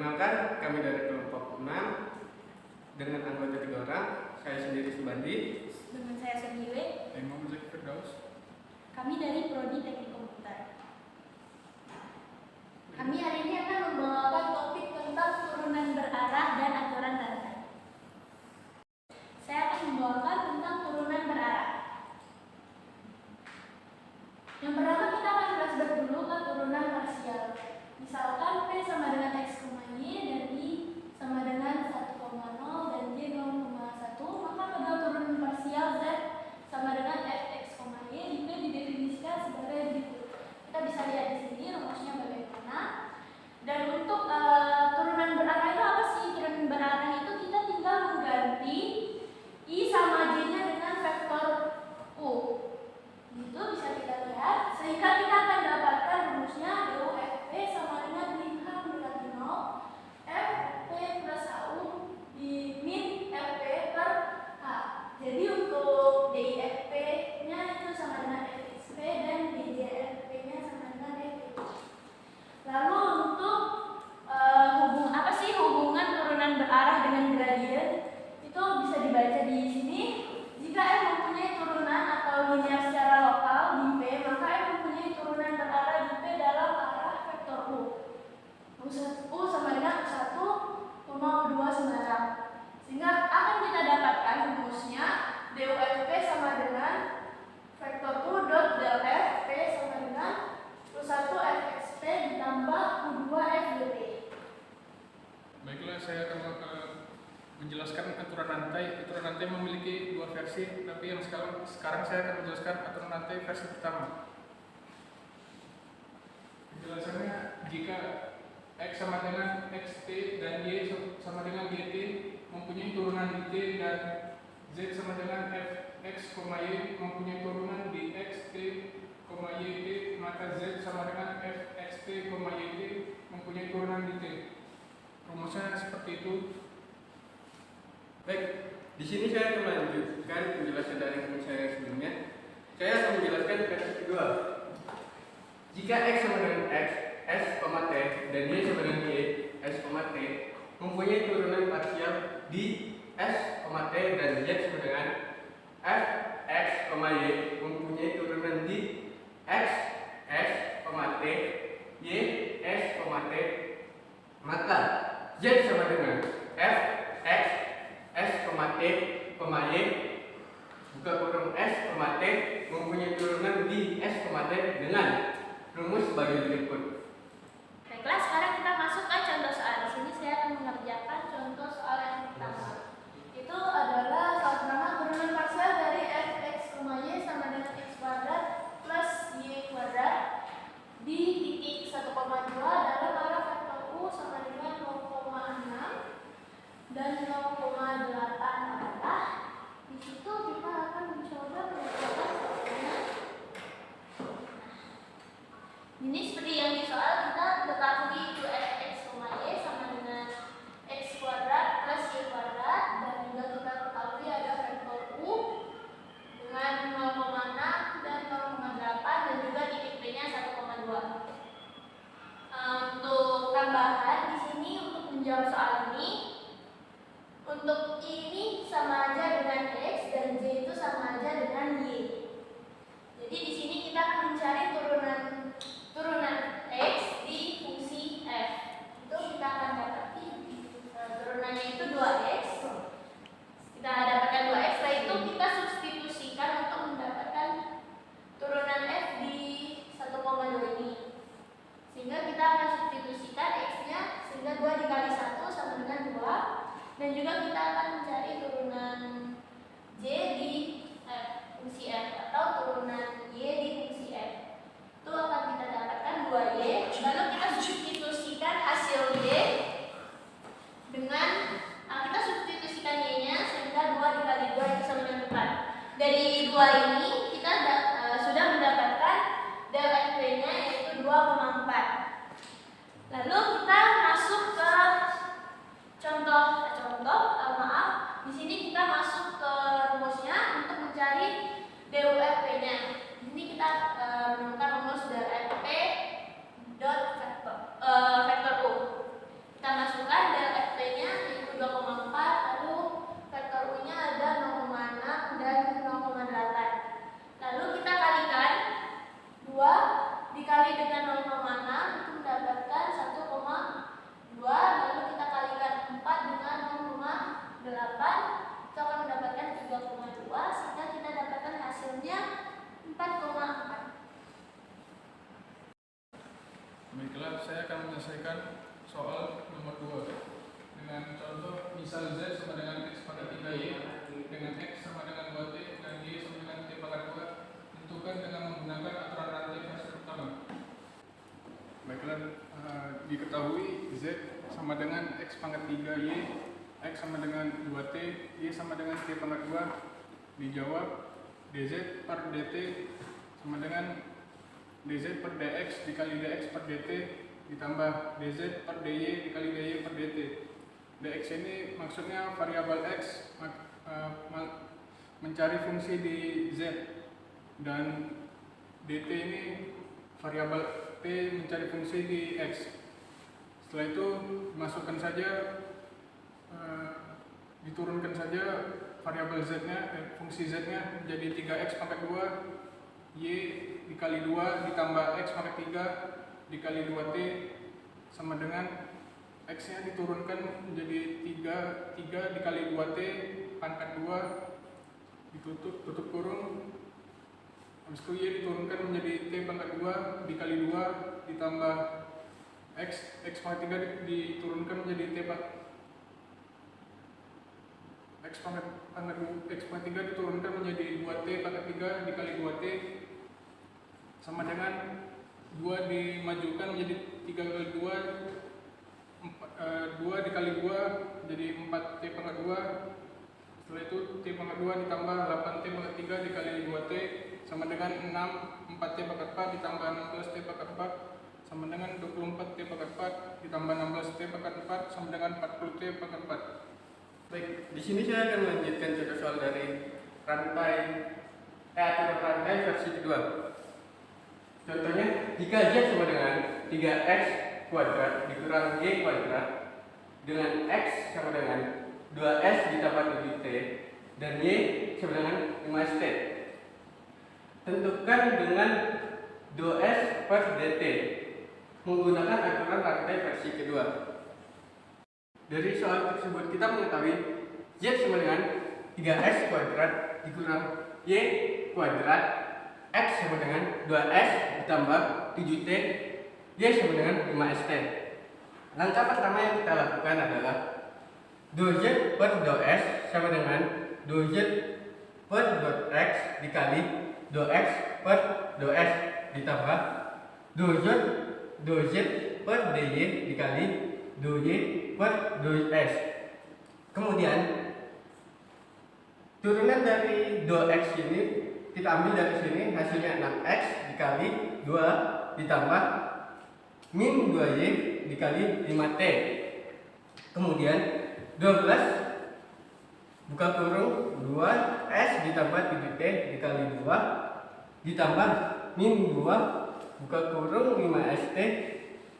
Perkenalkan, kami dari kelompok 6 dengan anggota 3 orang. Saya sendiri Subandi. Dengan saya sendiri. Imam Zaki Firdaus. Kami dari Prodi Teknik Komputer. Kami hari ini akan membawakan topik tentang turunan berarah dan aturan rantai. Saya akan membawakan tentang turunan berarah. Yang pertama kita akan flashback dulu ke turunan parsial. Misalkan P sama dengan X, Y dan I sama dengan 1,0 dan Y 0,1, maka pada turunan parsial Z sama dengan Fx, Y itu didefinisikan sebagai berikut. Kita bisa lihat di sini rumusnya bagaimana. Dan untuk turunan berarah itu apa sih? Turunan berarah itu kita tinggal mengganti I sama J-nya dengan vektor U. Gitu bisa kita lihat, sehingga kita akan dapatkan rumusnya DUFP sama dengan min H mendekati 0 FP plus HU di min FP per H. Jadi untuk DIFP nya itu sama dengan FXP dan DJFP nya sama dengan FP. Lalu untuk apa sih hubungan turunan berarah dengan gradien? Itu bisa dibaca di sini. Jika M mempunyai turunan atau linear secara lokal di P, maka M mempunyai turunan berarah di P dalam arah vektor U. U sama dengan U1, U2 sembarang. Sehingga akan kita dapatkan rumusnya DUFP sama dengan vektor U dot del F P sama dengan U1 FXP ditambah U2 FDP. Baiklah, saya akan menjelaskan aturan rantai. Aturan rantai memiliki dua versi, tapi yang sekarang saya akan menjelaskan aturan rantai versi pertama. Penjelasannya, jika X sama dengan XT dan Y sama dengan YT mempunyai turunan di T dan Z sama dengan Fx, Y mempunyai turunan di XT, YT, maka Z sama dengan Fxt, YT mempunyai turunan di T. Rumusnya seperti itu. Baik, di sini saya akan melanjutkan penjelasan dari rumus saya sebelumnya. Saya akan menjelaskan versi kedua. Jika X sama dengan X, S, T dan Y sama dengan Y, S, T mempunyai turunan parsial di S, T dan Z sama dengan F, X, Y mempunyai turunan di X, S, T, Y, S, T, maka Z sama dengan F, X, S, T, Y buka kurung S, T mempunyai turunan di S, T dengan rumus sebagai berikut. Baiklah, sekarang kita masuk ke contoh soal. Di sini saya akan mengerjakan contoh soal yang pertama. Itu adalah soal pertama, turunan parsial dari Fx, Y sama dengan X kuadrat plus Y kuadrat di titik 1,2 dalam arah vektor U sama dengan 0,6 dan 0,8 adalah. Di situ kita akan mencoba mengerjakan soalnya. Ini seperti yang di soal, kita ketahui itu Fx, Y sama dengan X kuadrat plus Y kuadrat, dan juga kita ketahui ada vektor U dengan 0,6 dan 0,8 dan juga titik P-nya 1,2. Untuk tambahan di sini untuk menjawab soal ini, untuk ini sama aja dengan X dan Z itu sama aja dengan Y. Jadi di sini kita akan mencari turunan X di fungsi F. Itu kita akan dapati turunannya itu 2X. Kita dapatkan 2X, setelah itu kita substitusikan untuk mendapatkan turunan F di 1,2 ini. Sehingga kita akan substitusikan X-nya, sehingga 2 dikali 1 sama dengan 2. Dan juga kita akan mencari turunan J di fungsi F atau turunan Y di fungsi F. Itu akan kita dapatkan 2Y. Lalu kita substitusikan hasil Y dengan kita substitusikan Y-nya, sehingga 2 dikali 2 itu sama dengan 4. Dari 2 ini kita sudah mendapatkan del FP-nya yaitu 2,4. Lalu kita masuk ke contoh. Di sini kita masuk ke rumusnya untuk mencari DUFP-nya. Di sini kita menemukan rumus del FP dot vektor U. Kita masuk dikurangi dengan 0,6 itu mendapatkan 1,2, lalu kita kalikan 4 dengan 0,8 itu akan mendapatkan 3,2, sehingga kita dapatkan hasilnya 4,4. Baiklah, saya akan menyelesaikan soal nomor 2 dengan contoh misal Z sama dengan X pangkat 3Y dengan X sama dengan 2T dan Y sama dengan T pangkat 2 tentukan dengan menggunakan aturan rantai versi pertama. Baiklah, diketahui Z sama dengan X pangkat 3Y, X sama dengan 2T, Y sama dengan T pangkat 2. Dijawab dz per dt sama dengan dz per dx dikali dx per dt ditambah dz per dy dikali dy per dt. Dx ini maksudnya variabel x mencari fungsi di z, dan dt ini variabel t mencari fungsi di x. Setelah itu masukkan saja, diturunkan saja variabel z-nya, fungsi z-nya menjadi 3x pangkat 2 y dikali 2 ditambah x pangkat 3 dikali 2t sama dengan x-nya diturunkan menjadi 3 dikali 2t pangkat 2 tutup kurung, habis itu y diturunkan menjadi t pangkat 2 dikali 2 ditambah x pangkat 3 diturunkan menjadi x pangkat 3 diturunkan menjadi 2t pangkat 3 dikali 2t sama dengan 2 dimajukan menjadi 3 kali 2 2 dikali 2 jadi 4t pangkat 2. Setelah itu t pangkat 2 ditambah 8t pangkat 3 dikali 2t sama dengan 6 4t pangkat 4 ditambah 16t pangkat 4 sama dengan 24t pangkat 4 ditambah 16t pangkat 4 sama dengan 40t pangkat 4. Baik, di sini saya akan melanjutkan contoh soal dari aturan rantai versi kedua. Contohnya, jika Z sama dengan 3x kuadrat dikurang Y kuadrat dengan X sama dengan 2S ditambah 7T dan Y sama dengan 5ST. Tentukan dengan 2S per DT menggunakan aturan rantai versi kedua. Dari soal tersebut kita mengetahui Z sama dengan 3x kuadrat dikurang Y kuadrat X sama dengan 2S ditambah 7T Y sama dengan 5ST. Langkah pertama yang kita lakukan adalah 2Z per 2S sama dengan 2Z per 2X dikali 2X per 2S ditambah 2Z per DY dikali 2Y per 2S. Kemudian turunan dari 2X ini kita ambil dari sini, hasilnya 6X dikali 2 ditambah min 2Y dikali 5T. Kemudian 12 buka kurung 2S ditambah 7T dikali 2 ditambah min 2 buka kurung 5ST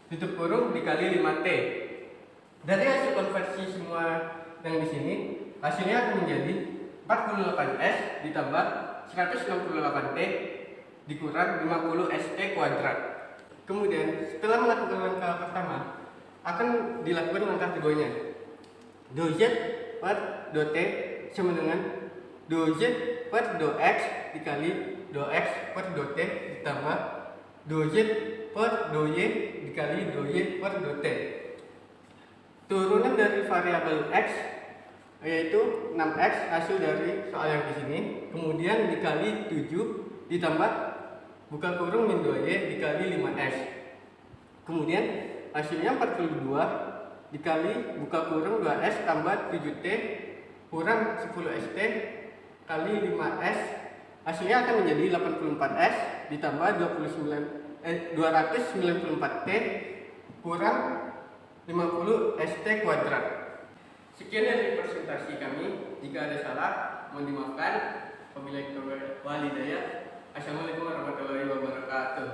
tutup kurung dikali 5T. Dari hasil konversi semua yang di sini, hasilnya akan menjadi 48S ditambah 168T dikurang 50ST kuadrat. Kemudian setelah melakukan langkah pertama, akan dilakukan langkah keduanya. 2Z per 2T sama dengan 2Z per 2X dikali 2X per 2T ditambah 2Z per 2Y dikali 2Y per 2T. Turunan dari variabel X yaitu 6X hasil dari soal yang di sini, kemudian dikali 7 ditambah buka kurung min 2Y dikali 5S. Kemudian hasilnya 42 dikali buka kurung 2S tambah 7T kurang 10ST kali 5S. Hasilnya akan menjadi 84S ditambah 294T kurang 50ST kuadrat. Sekian dari presentasi kami. Jika ada salah, mohon dimaafkan. Wabillahi taufiq wal hidayah. Assalamualaikum warahmatullahi wabarakatuh.